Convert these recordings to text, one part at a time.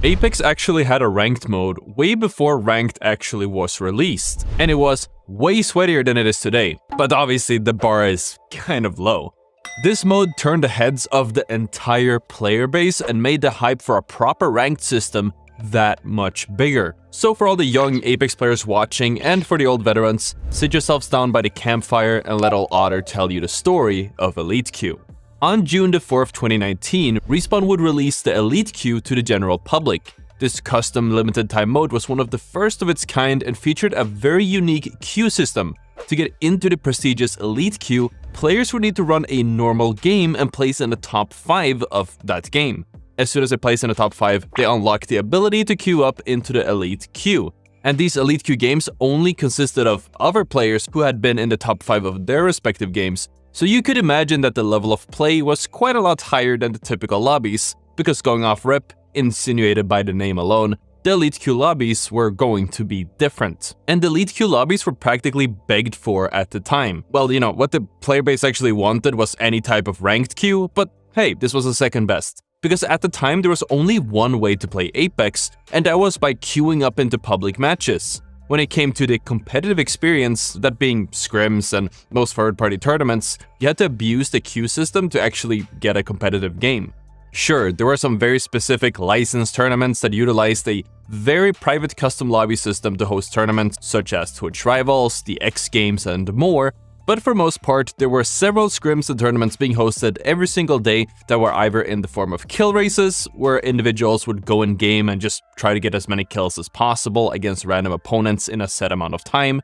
Apex actually had a ranked mode way before ranked actually was released, and it was way sweatier than it is today, but obviously the bar is kind of low. This mode turned the heads of the entire player base and made the hype for a proper ranked system that much bigger. So for all the young Apex players watching and for the old veterans, sit yourselves down by the campfire and let old Ottr tell you the story of Elite Queue. On June the 4th, 2019, Respawn would release the Elite Queue to the general public. This custom limited time mode was one of the first of its kind and featured a very unique queue system. To get into the prestigious Elite Queue, players would need to run a normal game and place in the top 5 of that game. As soon as they place in the top 5, they unlock the ability to queue up into the Elite Queue. And these Elite Queue games only consisted of other players who had been in the top 5 of their respective games, so you could imagine that the level of play was quite a lot higher than the typical lobbies, because going off rip, insinuated by the name alone, the Elite Queue lobbies were going to be different. And the Elite Queue lobbies were practically begged for at the time. Well, you know, what the player base actually wanted was any type of ranked queue, but hey, this was the second best. Because at the time there was only one way to play Apex, and that was by queuing up into public matches. When it came to the competitive experience, that being scrims and most third-party tournaments, you had to abuse the queue system to actually get a competitive game. Sure, there were some very specific licensed tournaments that utilized a very private custom lobby system to host tournaments such as Twitch Rivals, the X Games, and more, but for most part, there were several scrims and tournaments being hosted every single day that were either in the form of kill races, where individuals would go in game and just try to get as many kills as possible against random opponents in a set amount of time,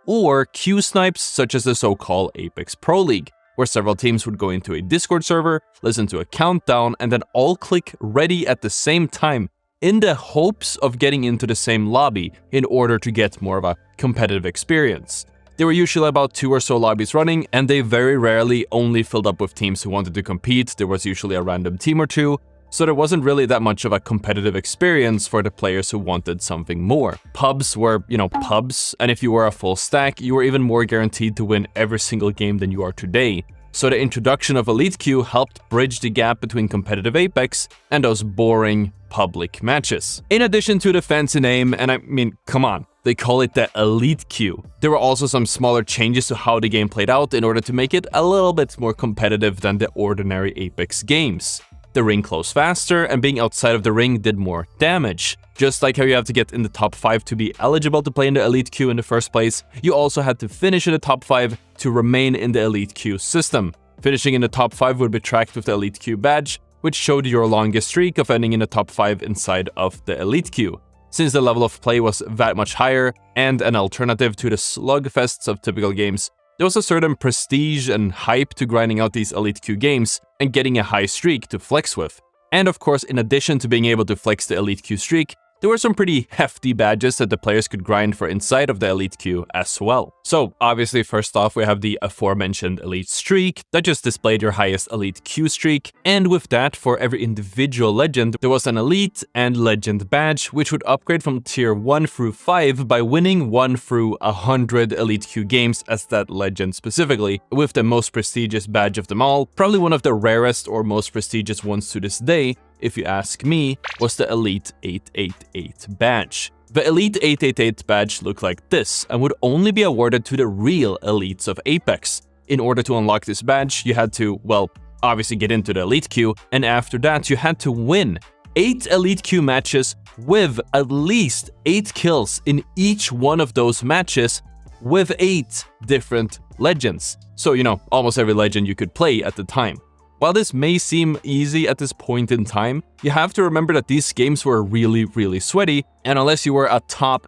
or queue snipes such as the so-called Apex Pro League, where several teams would go into a Discord server, listen to a countdown, and then all click ready at the same time in the hopes of getting into the same lobby in order to get more of a competitive experience. There were usually about 2 or so lobbies running, and they very rarely only filled up with teams who wanted to compete. There was usually a random team or two, so there wasn't really that much of a competitive experience for the players who wanted something more. Pubs were, pubs, and if you were a full stack, you were even more guaranteed to win every single game than you are today. So the introduction of Elite Queue helped bridge the gap between competitive Apex and those boring public matches. In addition to the fancy name, and I mean, come on, they call it the Elite Queue. There were also some smaller changes to how the game played out in order to make it a little bit more competitive than the ordinary Apex games. The ring closed faster, and being outside of the ring did more damage. Just like how you have to get in the top 5 to be eligible to play in the Elite Queue in the first place, you also had to finish in the top 5 to remain in the Elite Queue system. Finishing in the top 5 would be tracked with the Elite Queue badge, which showed your longest streak of ending in the top 5 inside of the Elite Queue. Since the level of play was that much higher, and an alternative to the slugfests of typical games, there was a certain prestige and hype to grinding out these Elite Queue games and getting a high streak to flex with. And of course, in addition to being able to flex the Elite Queue streak, there were some pretty hefty badges that the players could grind for inside of the Elite Queue as well. So obviously, first off, we have the aforementioned Elite Streak that just displayed your highest Elite Queue streak, and with that, for every individual legend, there was an Elite and Legend badge, which would upgrade from tier 1 through 5 by winning 1 through 100 Elite Queue games as that legend specifically, with the most prestigious badge of them all, probably one of the rarest or most prestigious ones to this day, if you ask me, was the Elite 888 badge. The Elite 888 badge looked like this and would only be awarded to the real elites of Apex. In order to unlock this badge, you had to, well, obviously get into the Elite Queue, and after that you had to win 8 Elite Queue matches with at least 8 kills in each one of those matches with 8 different legends. So, almost every legend you could play at the time. While this may seem easy at this point in time, you have to remember that these games were really, really sweaty, and unless you were a top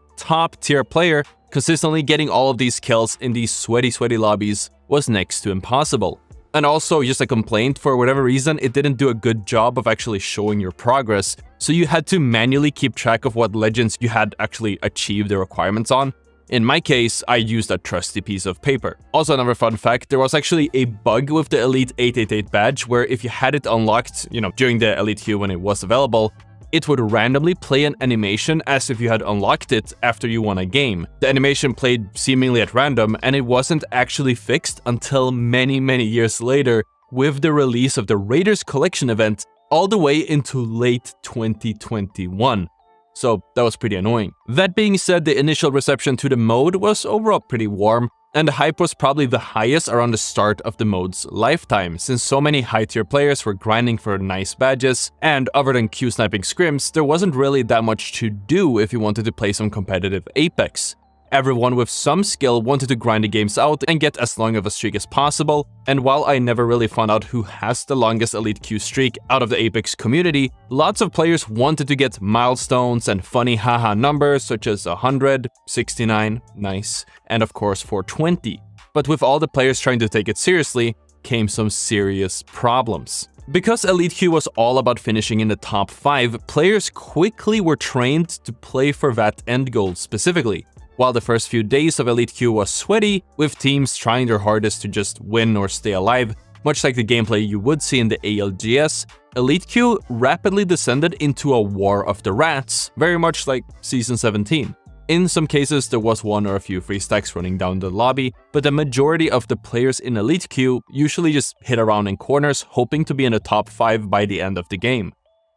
tier player, consistently getting all of these kills in these sweaty lobbies was next to impossible. And also, just a complaint, for whatever reason, it didn't do a good job of actually showing your progress, so you had to manually keep track of what legends you had actually achieved the requirements on. In my case, I used a trusty piece of paper. Also, another fun fact, there was actually a bug with the Elite 888 badge where if you had it unlocked, during the Elite Queue when it was available, it would randomly play an animation as if you had unlocked it after you won a game. The animation played seemingly at random, and it wasn't actually fixed until many years later with the release of the Raiders Collection event all the way into late 2021. So that was pretty annoying. That being said, the initial reception to the mode was overall pretty warm, and the hype was probably the highest around the start of the mode's lifetime, since so many high-tier players were grinding for nice badges, and other than Q-sniping scrims, there wasn't really that much to do if you wanted to play some competitive Apex. Everyone with some skill wanted to grind the games out and get as long of a streak as possible, and while I never really found out who has the longest Elite Q streak out of the Apex community, lots of players wanted to get milestones and funny haha numbers such as 100, 69, nice, and of course 420. But with all the players trying to take it seriously, came some serious problems. Because Elite Q was all about finishing in the top 5, players quickly were trained to play for that end goal specifically. While the first few days of Elite Q was sweaty, with teams trying their hardest to just win or stay alive, much like the gameplay you would see in the ALGS, Elite Q rapidly descended into a war of the rats, very much like Season 17. In some cases, there was one or a few free stacks running down the lobby, but the majority of the players in Elite Q usually just hit around in corners, hoping to be in the top 5 by the end of the game.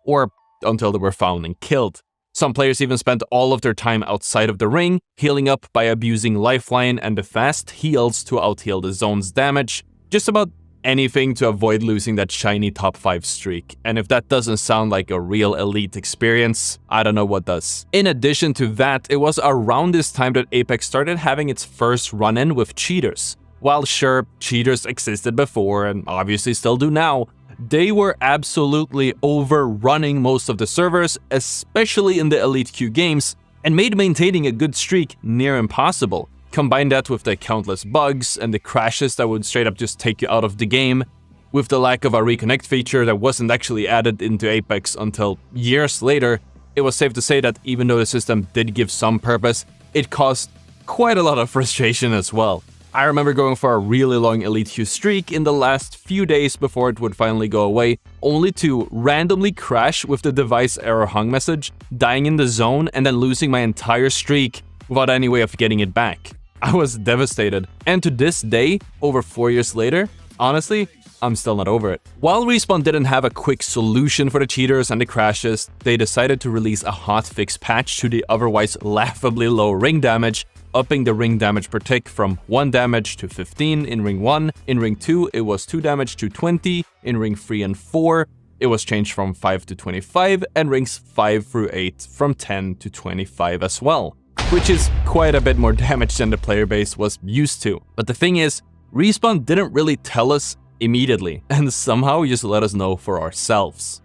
Or until they were found and killed. Some players even spent all of their time outside of the ring, healing up by abusing Lifeline and the fast heals to out-heal the zone's damage, just about anything to avoid losing that shiny top 5 streak. And if that doesn't sound like a real elite experience, I don't know what does. In addition to that, it was around this time that Apex started having its first run-in with cheaters. While sure, cheaters existed before and obviously still do now, they were absolutely overrunning most of the servers, especially in the Elite Q games, and made maintaining a good streak near impossible. Combine that with the countless bugs and the crashes that would straight up just take you out of the game, with the lack of a reconnect feature that wasn't actually added into Apex until years later, it was safe to say that even though the system did give some purpose, it caused quite a lot of frustration as well. I remember going for a really long Elite Q streak in the last few days before it would finally go away, only to randomly crash with the device error hung message, dying in the zone, and then losing my entire streak without any way of getting it back. I was devastated, and to this day, over 4 years later, honestly, I'm still not over it. While Respawn didn't have a quick solution for the cheaters and the crashes, they decided to release a hotfix patch to the otherwise laughably low ring damage, upping the ring damage per tick from 1 damage to 15 in Ring 1, in Ring 2 it was 2 damage to 20, in Ring 3 and 4 it was changed from 5 to 25, and Rings 5 through 8 from 10 to 25 as well. Which is quite a bit more damage than the player base was used to. But the thing is, Respawn didn't really tell us immediately, and somehow just let us know for ourselves.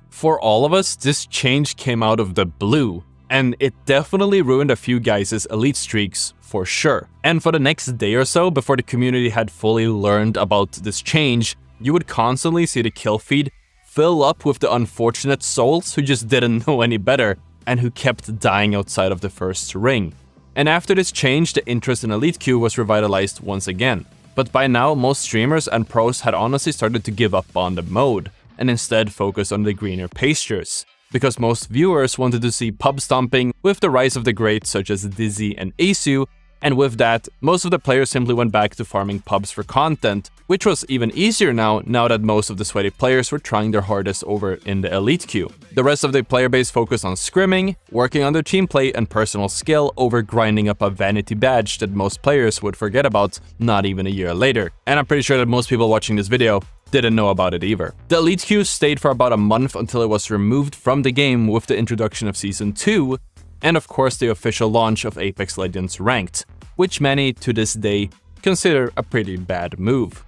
For all of us, this change came out of the blue, and it definitely ruined a few guys' elite streaks for sure. And for the next day or so, before the community had fully learned about this change, you would constantly see the kill feed fill up with the unfortunate souls who just didn't know any better and who kept dying outside of the first ring. And after this change, the interest in Elite Q was revitalized once again. But by now, most streamers and pros had honestly started to give up on the mode, and instead focus on the greener pastures. Because most viewers wanted to see pub stomping with the rise of the greats such as Dizzy and Asu, and with that, most of the players simply went back to farming pubs for content, which was even easier now that most of the sweaty players were trying their hardest over in the Elite Q. The rest of the player base focused on scrimming, working on their team play and personal skill over grinding up a vanity badge that most players would forget about not even a year later. And I'm pretty sure that most people watching this video didn't know about it either. The Elite Q stayed for about a month until it was removed from the game with the introduction of Season 2, and of course the official launch of Apex Legends Ranked, which many to this day consider a pretty bad move.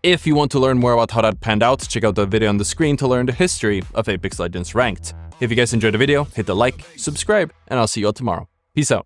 If you want to learn more about how that panned out, check out the video on the screen to learn the history of Apex Legends Ranked. If you guys enjoyed the video, hit the like, subscribe, and I'll see you all tomorrow. Peace out.